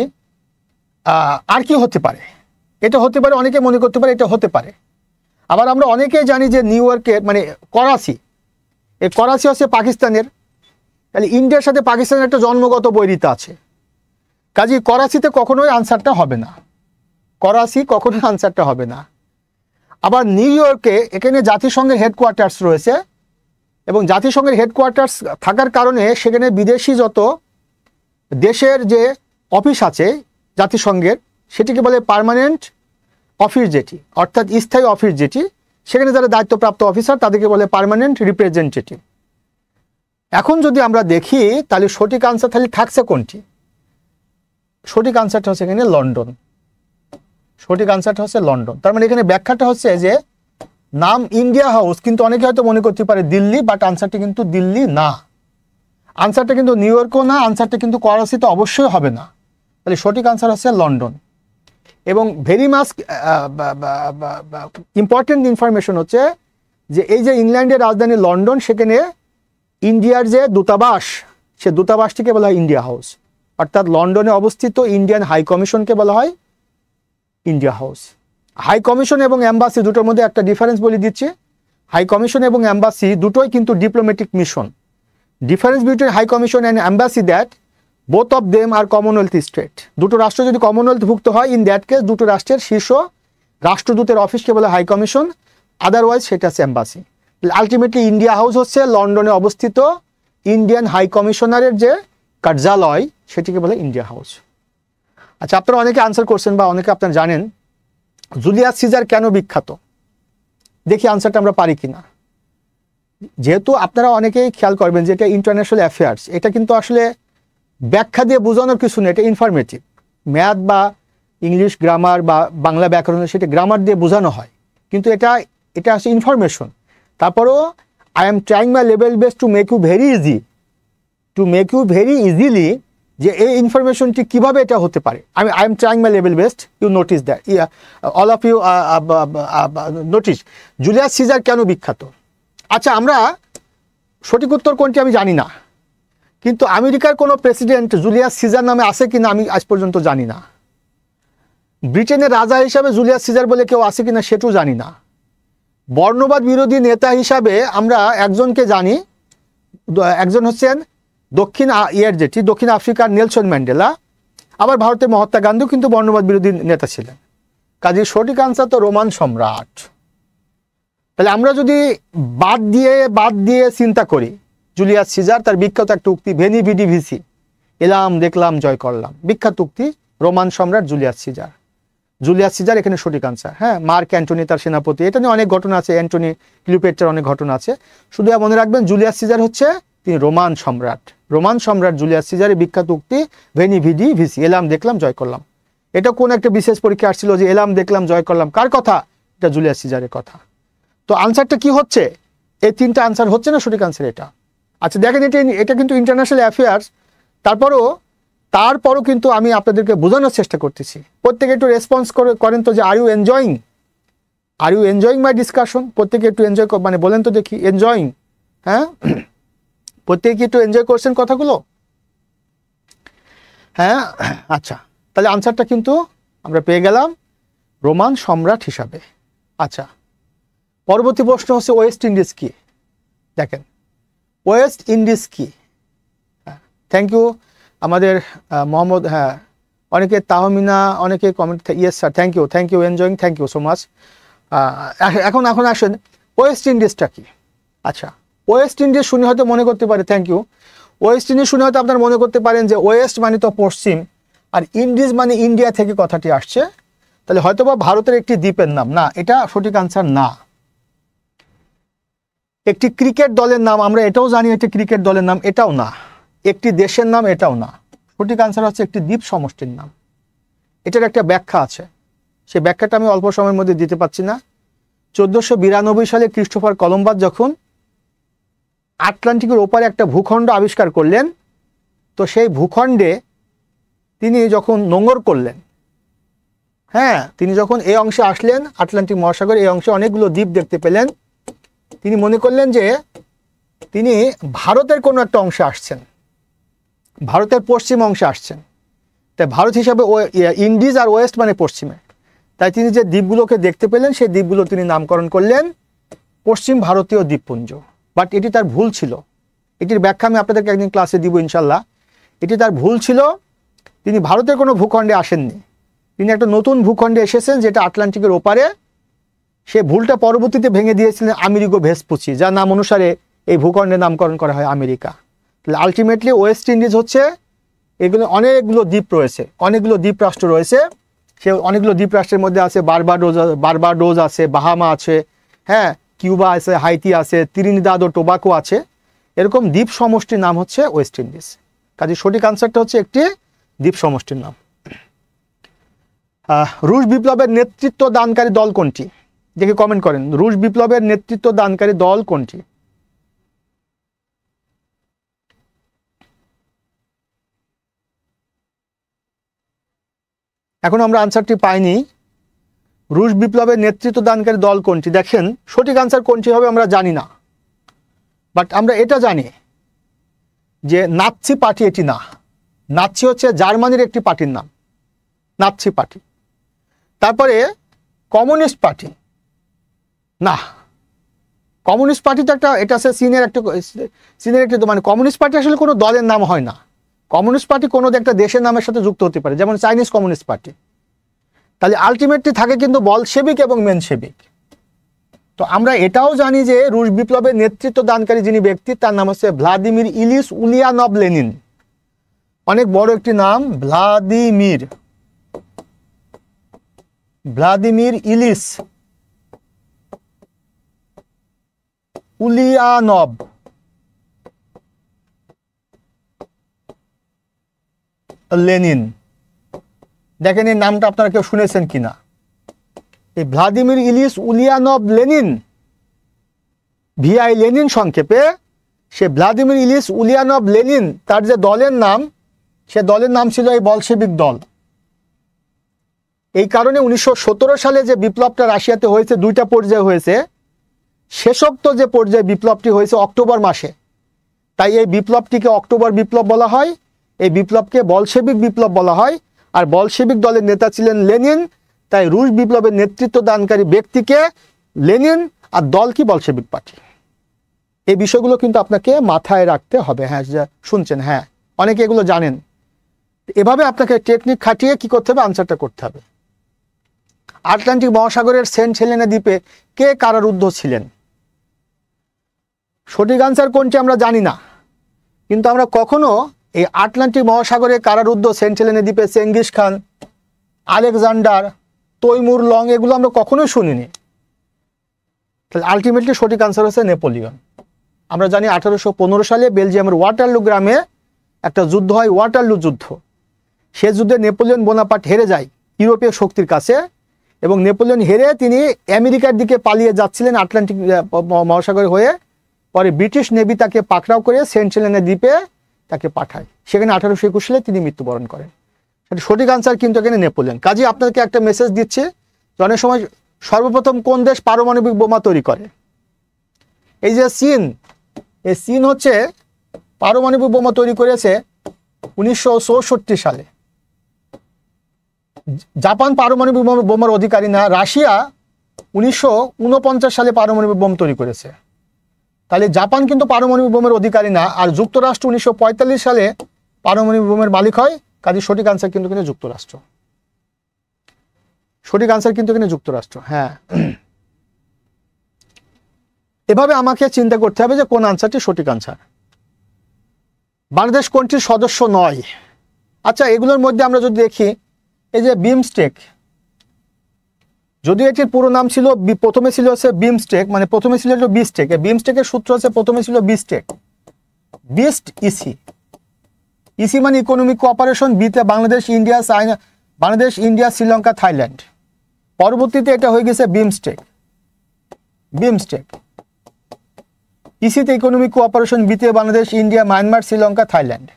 আর কি হতে পারে, এটা হতে পারে, অনেকে মনে করতে পারে এটা হতে পারে। আবার আমরা অনেকেই জানি যে নিউ ইয়র্কের মানে করাচি, এই করাচি হচ্ছে পাকিস্তানের, তাহলে ইন্ডিয়ার সাথে পাকিস্তানের একটা জন্মগত বৈরিতা আছে, কাজেই করাচিতে কখনোই আনসারটা হবে না, করাচি কখনোই আনসারটা হবে না। আবার নিউ ইয়র্কে এখানে জাতিসংঘের হেডকোয়ার্টার্স রয়েছে, এবং জাতিসংঘের হেডকোয়ার্টার্স থাকার কারণে সেখানে বিদেশি যত দেশের যে অফিস আছে জাতিসংঘের, সেটিকে বলে পার্মানেন্ট অফিস, যেটি অর্থাৎ স্থায়ী অফিস, যেটি সেখানে যারা দায়িত্বপ্রাপ্ত অফিসার তাদেরকে বলে পার্মানেন্ট রিপ্রেজেন্টেটিভ। এখন যদি আমরা দেখি তাহলে সঠিক আনসার তাহলে থাকছে কোনটি? সঠিক আনসারটা হচ্ছে এখানে লন্ডন। সঠিক আনসারটা হচ্ছে লন্ডন। তার মানে এখানে ব্যাখ্যাটা হচ্ছে যে নাম ইন্ডিয়া হাউস, কিন্তু অনেকে হয়তো মনে করতে পারে দিল্লি, বাট আনসারটা কিন্তু দিল্লি না, আনসারটা কিন্তু নিউ ইয়র্কও না, আনসারটা কিন্তু করাচিতে অবশ্যই হবে না। তাহলে সঠিক আনসার হচ্ছে লন্ডন। এবং ভেরি মাস ইম্পর্টেন্ট ইনফরমেশন হচ্ছে যে এই যে ইংল্যান্ডের রাজধানী লন্ডন, সেখানে ইন্ডিয়ার যে দূতাবাস, সে দূতাবাসটিকে বলা হয় ইন্ডিয়া হাউস। অর্থাৎ লন্ডনে অবস্থিত ইন্ডিয়ান হাই কমিশনকে বলা হয় ইন্ডিয়া হাউস। হাই কমিশন এবং অ্যাম্বাসি দুটোর মধ্যে একটা ডিফারেন্স বলে দিচ্ছে। হাই কমিশন এবং অ্যাম্বাসি দুটোই কিন্তু diplomatic mission. Difference between high commission and embassy that both of them are Commonwealth state. দুটো রাষ্ট্র যদি কমনওয়েলথভুক্ত হয়, ইন দ্যাট কেস দুটো রাষ্ট্রের শীর্ষ রাষ্ট্রদূতের অফিসকে বলে হাই কমিশন, আদারওয়াইজ সেটা হচ্ছে অ্যাম্বাসি। আলটিমেটলি ইন্ডিয়া হাউস হচ্ছে লন্ডনে অবস্থিত ইন্ডিয়ান হাই কমিশনারের যে কার্যালয়, সেটিকে বলে ইন্ডিয়া হাউস। আচ্ছা, আপনারা অনেকে আনসার করছেন বা অনেকে আপনারা জানেন জুলিয়াস সিজার কেন বিখ্যাত। দেখি আনসারটা আমরা পারি কিনা। যেহেতু আপনারা অনেকেই খেয়াল করবেন যে এটা ইন্টারন্যাশনাল অ্যাফেয়ার্স, এটা কিন্তু আসলে ব্যাখ্যা দিয়ে বোঝানোর কিছু নেই, এটা ইনফরমেটিভ। ম্যাথ বা ইংলিশ গ্রামার বা বাংলা ব্যাকরণ, সেটা গ্রামার দিয়ে বোঝানো হয়, কিন্তু এটা আছে ইনফরমেশন। তারপরেও I am trying my level best to make you very easily যে এই ইনফরমেশনটি কীভাবে এটা হতে পারে। I am trying my level best, you notice that, all of you notice. Julius Caesar কেন বিখ্যাত? আচ্ছা, আমরা সঠিক উত্তর কোনটি আমি জানি না, কিন্তু আমেরিকার কোনো প্রেসিডেন্ট জুলিয়াস সিজার নামে আছে কিনা আমি আজ পর্যন্ত জানি না। ব্রিটেনের রাজা হিসাবে জুলিয়াস সিজার বলে কেউ আছে কিনা সেটাও জানি না। বর্ণবাদ বিরোধী নেতা হিসাবে আমরা একজনকে জানি, একজন হচ্ছেন দক্ষিণ আফ্রিকার নেলসন ম্যান্ডেলা, আবার ভারতের মহাত্মা গান্ধী কিন্তু বর্ণবাদ বিরোধী নেতা ছিলেন। কাজে সঠিক আনসার তো রোমান সম্রাট। তাহলে আমরা যদি বাদ দিয়ে চিন্তা করি, জুলিয়াস সিজার তার বিখ্যাত একটা উক্তি ভেনি ভিডি ভিসি, এলাম দেখলাম জয় করলাম, বিখ্যাত উক্তি রোমান সম্রাট জুলিয়াস সিজার এখানে সঠিক আনসার। হ্যাঁ, মার্ক অ্যান্টনি তার সেনাপতি, এটা নিয়ে অনেক ঘটনা আছে, অ্যান্টনি ক্লিওপেট্রার অনেক ঘটনা আছে। শুধু মনে রাখবেন জুলিয়াস সিজার হচ্ছে তিনি রোমান সম্রাট জুলিয়াস সিজারের বিখ্যাত উক্তি ভেনি ভিডি ভিসি, এলাম দেখলাম জয় করলাম। এটা কোন একটা বিশেষ পরীক্ষা আসছিল যে এলাম দেখলাম জয় করলাম, কার কথা? এটা জুলিয়াস সিজারের কথা। তো আনসারটা কি হচ্ছে? এই তিনটা আনসার হচ্ছে না, সঠিক আনসার এটা। আচ্ছা দেখেন, এটা কিন্তু ইন্টারন্যাশনাল অ্যাফেয়ার্স, তারপরও কিন্তু আমি আপনাদেরকে বোঝানোর চেষ্টা করতেছি। প্রত্যেকে একটু রেসপন্স করেন তো যে are you enjoying my discussion? প্রত্যেকে একটু এনজয় মানে বলেন তো দেখি, এনজয়িং? হ্যাঁ, প্রত্যেকে একটু এনজয় করছেন কথাগুলো? হ্যাঁ, আচ্ছা, তাহলে আনসারটা কিন্তু আমরা পেয়ে গেলাম রোমান সম্রাট হিসাবে। আচ্ছা, পরবর্তী প্রশ্ন হচ্ছে ওয়েস্ট ইন্ডিজ কি? দেখেন, ওয়েস্ট ইন্ডিজ কি? থ্যাংক ইউ আমাদের মোহাম্মদ, হ্যাঁ অনেকে তাহমিনা, অনেকে comment, yes sir, thank you enjoying, thank you so much. এখন আসেন ওয়েস্ট ইন্ডিজটা কি? আচ্ছা, ওয়েস্ট ইন্ডিজ শুনে হয়তো মনে করতে পারে, থ্যাংক ইউ, ওয়েস্ট ইন্ডিজ শুনে হয়তো আপনার মনে করতে পারেন যে ওয়েস্ট মানে তো পশ্চিম, আর ইন্ডিজ মানে ইন্ডিয়া থেকে কথাটি আসছে, তাহলে হয়তো বা ভারতের একটি দ্বীপের নাম। না, এটা সঠিক আনসার না। একটি ক্রিকেট দলের নাম, আমরা এটাও জানি একটি ক্রিকেট দলের নাম, এটাও না। একটি দেশের নাম, এটাও না। সঠিক আনসার হচ্ছে একটি দ্বীপ সমষ্টির নাম। এটার একটা ব্যাখ্যা আছে, সেই ব্যাখ্যাটা আমি অল্প সময়ের মধ্যে দিতে পারছি না। 1492 সালে ক্রিস্টোফার কলম্বাস যখন আটলান্টিকের ওপারে একটা ভূখণ্ড আবিষ্কার করলেন, তো সেই ভূখণ্ডে তিনি যখন নোঙর করলেন, হ্যাঁ, তিনি যখন এই অংশে আসলেন, আটলান্টিক মহাসাগর এই অংশে অনেকগুলো দ্বীপ দেখতে পেলেন, তিনি মনে করলেন যে তিনি ভারতের কোনো একটা অংশে আসছেন, ভারতের পশ্চিম অংশে আসছেন। তাই ভারত হিসাবে ইন্ডিজ আর ওয়েস্ট মানে পশ্চিমে, তাই তিনি যে দ্বীপগুলোকে দেখতে পেলেন সেই দ্বীপগুলো তিনি নামকরণ করলেন পশ্চিম ভারতীয় দ্বীপপুঞ্জ। বাট এটি তার ভুল ছিল, এটির ব্যাখ্যা আমি আপনাদেরকে একদিন ক্লাসে দিব ইনশাল্লাহ। এটি তার ভুল ছিল, তিনি ভারতের কোনো ভূখণ্ডে আসেননি, তিনি একটা নতুন ভূখণ্ডে এসেছেন যেটা আটলান্টিকের ওপারে। সে ভুলটা পরবর্তীতে ভেঙে দিয়েছিলেন আমেরিগো ভেসপুচি, যার নাম অনুসারে এই ভূখণ্ডের নামকরণ করা হয় আমেরিকা। তাহলে আলটিমেটলি ওয়েস্ট ইন্ডিজ হচ্ছে, এগুলো অনেকগুলো দ্বীপ রয়েছে, অনেকগুলো দ্বীপ রাষ্ট্র রয়েছে, সে অনেকগুলো দ্বীপ রাষ্ট্রের মধ্যে আছে বারবাডোজ আছে, বাহামা আছে, হ্যাঁ, কিউবা আছে, হাইতি আছে, ত্রিনিদাদ ও টোবাকো আছে। এরকম দ্বীপ সমষ্টির নাম হচ্ছে ওয়েস্ট ইন্ডিজ। কাজে সঠিক আনসারটা হচ্ছে একটি দ্বীপ সমষ্টির নাম। রুশ বিপ্লবের নেতৃত্ব দানকারী দল কোনটি? দেখে কমেন্ট করেন, রুশ বিপ্লবের নেতৃত্ব দানকারী দল কোনটি? এখন আমরা আনসারটি পাইনি। রুশ বিপ্লবের নেতৃত্ব দানকারী দল কোনটি? দেখেন, সঠিক আনসার কোনটি হবে আমরা জানি না, বাট আমরা এটা জানি যে নাৎসি পার্টি এটি না। নাৎসি হচ্ছে জার্মানির একটি পার্টির নাম, নাৎসি পার্টি। তারপরে কমিউনিস্ট পার্টি না, কমিউনিস্ট পার্টি তো একটা, এটা আছে চীনের একটা মানে কমিউনিস্ট পার্টি আসলে কোনো দলের নাম হয় না। কমিউনিস্ট পার্টি কোনো একটা দেশের নামের সাথে যুক্ত হতে পারে, যেমন চাইনিজ কমিউনিস্ট পার্টি। তাহলে আলটিমেটলি থাকে কিন্তু বলশেভিক এবং মেনশেভিক। তো আমরা এটাও জানি যে রুশ বিপ্লবের নেতৃত্ব দানকারী যিনি ব্যক্তি, তার নাম হচ্ছে ভ্লাদিমির ইলিচ উলিয়ানভ লেনিন। অনেক বড় একটি নাম, ভ্লাদিমির ইলিচ উলিয়ানভ লেনিন। দেখেন এই নামটা আপনারা কেউ শুনেছেন কিনা। এই Vladimir Ilyich Ulyanov Lenin, VI Lenin সংক্ষেপে, সে ভ্লাদিমির ইলিচ উলিয়ানভ লেনিন, তার যে দলের নাম, সে দলের নাম ছিল এই বলশেবিক দল। এই কারণে 1917 সালে যে বিপ্লবটা রাশিয়াতে হয়েছে, দুইটা পর্যায়ে হয়েছে। শেষোক্ত যে পর্যায়ে বিপ্লবটি হয়েছে অক্টোবর মাসে, তাই এই বিপ্লবটিকে অক্টোবর বিপ্লব বলা হয়, এই বিপ্লবকে বলশেবিক বিপ্লব বলা হয়। আর বলশেবিক দলের নেতা ছিলেন লেনিন, তাই রুশ বিপ্লবের নেতৃত্ব দানকারী ব্যক্তিকে লেনিন, আর দল কি বলশেবিক পার্টি। এই বিষয়গুলো কিন্তু আপনাকে মাথায় রাখতে হবে। হ্যাঁ, শুনছেন, হ্যাঁ, অনেকে এগুলো জানেন। এভাবে আপনাকে টেকনিক খাটিয়ে কি করতে হবে, আনসারটা করতে হবে। আটলান্টিক মহাসাগরের সেন্ট হেলেনা দ্বীপে কে কারারুদ্ধ ছিলেন? সঠিক আনসার কোনটি আমরা জানি না, কিন্তু আমরা কখনো এই আটলান্টিক মহাসাগরে কারারুদ্ধ সেন্ট হেলেনা দ্বীপে Genghis Khan, Alexander, Timur Lang, এগুলো আমরা কখনোই শুনিনি। তাহলে আলটিমেটলি সঠিক আনসার হচ্ছে নেপোলিয়ন। আমরা জানি 1815 সালে বেলজিয়ামের ওয়াটারলু গ্রামে একটা যুদ্ধ হয়, ওয়াটারলু যুদ্ধ। সে যুদ্ধে নেপোলিয়ন বোনাপার্ট হেরে যায় ইউরোপীয় শক্তির কাছে, এবং নেপোলিয়ন হেরে তিনি আমেরিকার দিকে পালিয়ে যাচ্ছিলেন আটলান্টিক মহাসাগর হয়ে। পরে ব্রিটিশ নেভি তাকে পাকড়াও করে সেন্ট হেলেনা দ্বীপে তাকে পাঠায়। সেখানে 1821 সালে তিনি মৃত্যুবরণ করেন। সঠিক আনসার কিন্তু এখানে নেপোলিয়ন। কাজে আপনাকে একটা মেসেজ দিচ্ছে যে অনেক সময় সর্বপ্রথম কোন দেশ পারমাণবিক বোমা তৈরি করে? এই যে চীন, এই চীন হচ্ছে পারমাণবিক বোমা তৈরি করেছে 1964 সালে। জাপান পারমাণবিক বোমার অধিকারী না। রাশিয়া 1949 সালে পারমাণবিক বোম তৈরি করেছে। তাহলে জাপান কিন্তু পারমাণবিক বোমের অধিকারী না। আর যুক্তরাষ্ট্র 1945 সালে পারমাণবিক বোমের মালিক হয়। কাজে সঠিক আনসার কিন্তু এখানে যুক্তরাষ্ট্র। সঠিক আনসার কিন্তু এখানে যুক্তরাষ্ট্র। হ্যাঁ, এভাবে আমাকে চিন্তা করতে হবে যে কোন আনসারটি সঠিক আনসার। বাংলাদেশ কোনটির সদস্য নয়? আচ্ছা, এগুলোর মধ্যে আমরা যদি দেখি, এই যে বিমস্টেক, যদিও এটির পুরো নাম ছিল, প্রথমে ছিল হচ্ছে বিমস্টেক, মানে প্রথমে ছিল বিস্টেক। বিমস্টেকের সূত্র হচ্ছে প্রথমে ছিল বিস্টেক, বিস্ট ইসি, ইসি মানে ইকোনমিক কোঅপারেশন, বিতে Bangladesh, India, China, Bangladesh, India, Sri Lanka, Thailand. পরবর্তীতে এটা হয়ে গেছে বিমস্টেক, বিমস্টেক। ইসিতে ইকোনমিক কোঅপারেশন, বিতে Bangladesh, India, Myanmar, Sri Lanka, Thailand.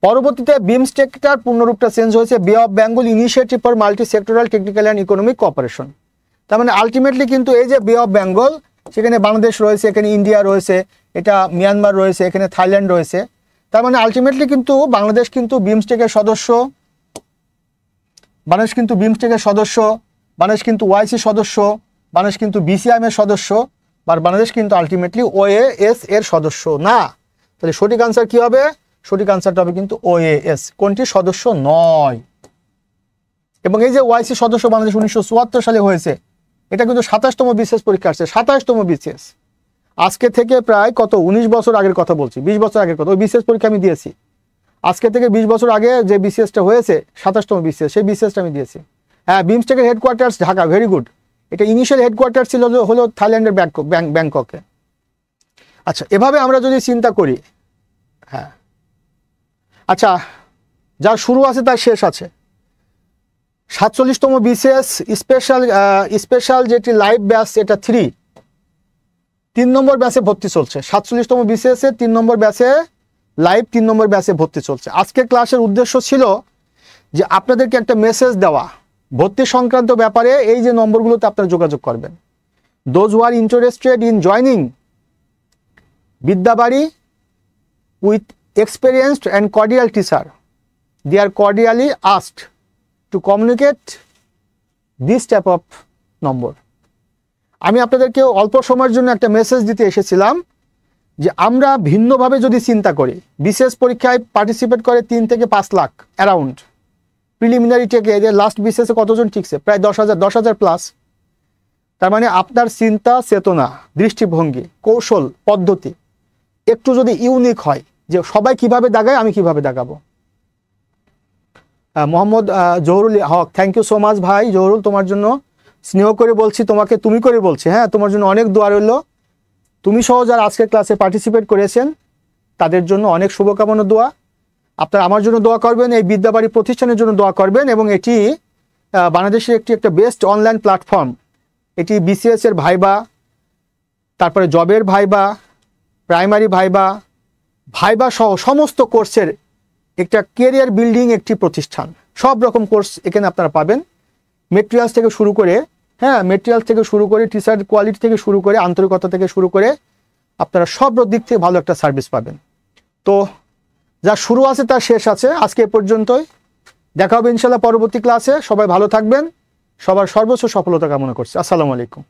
পরবর্তীতে বিমস্টেকটার পূর্ণরূপটা চেঞ্জ হয়েছে বে of Bengal initiative for multi sectoral technical and economic cooperation. তার মানে আলটিমেটলি কিন্তু এই যে বে অফ বেঙ্গল, সেখানে বাংলাদেশ রয়েছে, এখানে ইন্ডিয়া রয়েছে, এটা মিয়ানমার রয়েছে, এখানে থাইল্যান্ড রয়েছে। তার মানে আলটিমেটলি কিন্তু বাংলাদেশ কিন্তু বিমস্টেকের সদস্য, বাংলাদেশ কিন্তু বিমস্টেকের সদস্য, বাংলাদেশ কিন্তু ওআইসি সদস্য, বাংলাদেশ কিন্তু বিসিআইএম এর সদস্য, বা বাংলাদেশ কিন্তু আলটিমেটলি ওএএস এর সদস্য না। তাহলে সঠিক আনসার কি হবে? সঠিক আনসারটা হবে কিন্তু ওএএস, কোনটি সদস্য নয়। এবং এই যে ওআইসি সদস্য বাংলাদেশ 1974 সালে হয়েছে, এটা কিন্তু 27তম বিসিএস পরীক্ষা আসছে, 27তম বিসিএস। আজকে থেকে প্রায় কত 19 বছর আগের কথা বলছি, 20 বছর আগের কথা। ওই বিসিএস পরীক্ষা আমি দিয়েছি। আজকে থেকে 20 বছর আগে যে বিসিএসটা হয়েছে, 27তম বিসিএস, সেই বিসিএসটা আমি দিয়েছি। হ্যাঁ, বিমস্টেকের হেডকোয়ার্টার্স ঢাকা, ভেরি গুড। এটা ইনিশিয়াল হেডকোয়ার্টার ছিল হলো থাইল্যান্ডের ব্যাংককে। আচ্ছা, এভাবে আমরা যদি চিন্তা করি, হ্যাঁ, আচ্ছা, যার শুরু আছে তার শেষ আছে। 47তম বিসিএস স্পেশাল যেটি লাইভ ব্যাচ, এটা 3 নম্বর ব্যাচে ভর্তি চলছে। 47তম বিসিএস এর 3 নম্বর ব্যাচে লাইভ 3 নম্বর ব্যাচে ভর্তি চলছে। আজকের ক্লাসের উদ্দেশ্য ছিল যে আপনাদেরকে একটা মেসেজ দেওয়া ভর্তি সংক্রান্ত ব্যাপারে। এই যে নম্বরগুলোতে আপনারা যোগাযোগ করবেন। Those who are interested in joining Bidyabari with experienced and cordial teacher, they are cordially asked to communicate this type of number. আমি আপনাদেরকে অল্প সময়ের জন্য একটা মেসেজ দিতে এসেছিলাম যে আমরা ভিন্নভাবে যদি চিন্তা করি, বিশেষ পরীক্ষায় পার্টিসিপেট করে 3 থেকে 5 লাখ অ্যারাউন্ড, প্রিলিমিনারি থেকে এদের লাস্ট বিশেষে কতজন ঠিকছে? প্রায় 10,000 প্লাস। তার মানে আপনার চিন্তা চেতনা, দৃষ্টিভঙ্গি, কৌশল, পদ্ধতি একটু যদি ইউনিক হয়, যে সবাই কিভাবে দাগায় আমি কিভাবে দাগাবো। মোহাম্মদ জহুরুল হক, থ্যাংক ইউ সো মাচ ভাই জহুরুল, তোমার জন্য স্নেহ করে বলছি, তোমাকে তুমি করে বলছি। হ্যাঁ, তোমার জন্য অনেক দোয়া রইল। তুমি সহ যারা আজকের ক্লাসে পার্টিসিপেট করেছেন তাদের জন্য অনেক শুভকামনা, দোয়া। আপনারা আমার জন্য দোয়া করবেন, এই বিদ্যাবাড়ি প্রতিষ্ঠানের জন্য দোয়া করবেন, এবং এটি বাংলাদেশের একটা বেস্ট অনলাইন প্ল্যাটফর্ম। এটি বিসিএস এর ভাইবা, তারপরে জবের ভাইবা, প্রাইমারি ভাইবা, ভাইবা সহ সমস্ত কোর্সের একটা কেরিয়ার বিল্ডিং একটি প্রতিষ্ঠান। সব রকম কোর্স এখানে আপনারা পাবেন, মেটেরিয়ালস থেকে শুরু করে, মেটেরিয়ালস থেকে শুরু করে, টিচার কোয়ালিটি থেকে শুরু করে, আন্তরিকতা থেকে শুরু করে আপনারা সব দিক থেকে ভালো একটা সার্ভিস পাবেন। তো যা শুরু আছে তার শেষ আছে। আজকে এ পর্যন্তই, দেখা হবে ইনশাল্লাহ পরবর্তী ক্লাসে। সবাই ভালো থাকবেন, সবার সর্বোচ্চ সফলতা কামনা করছি। আসসালামু আলাইকুম।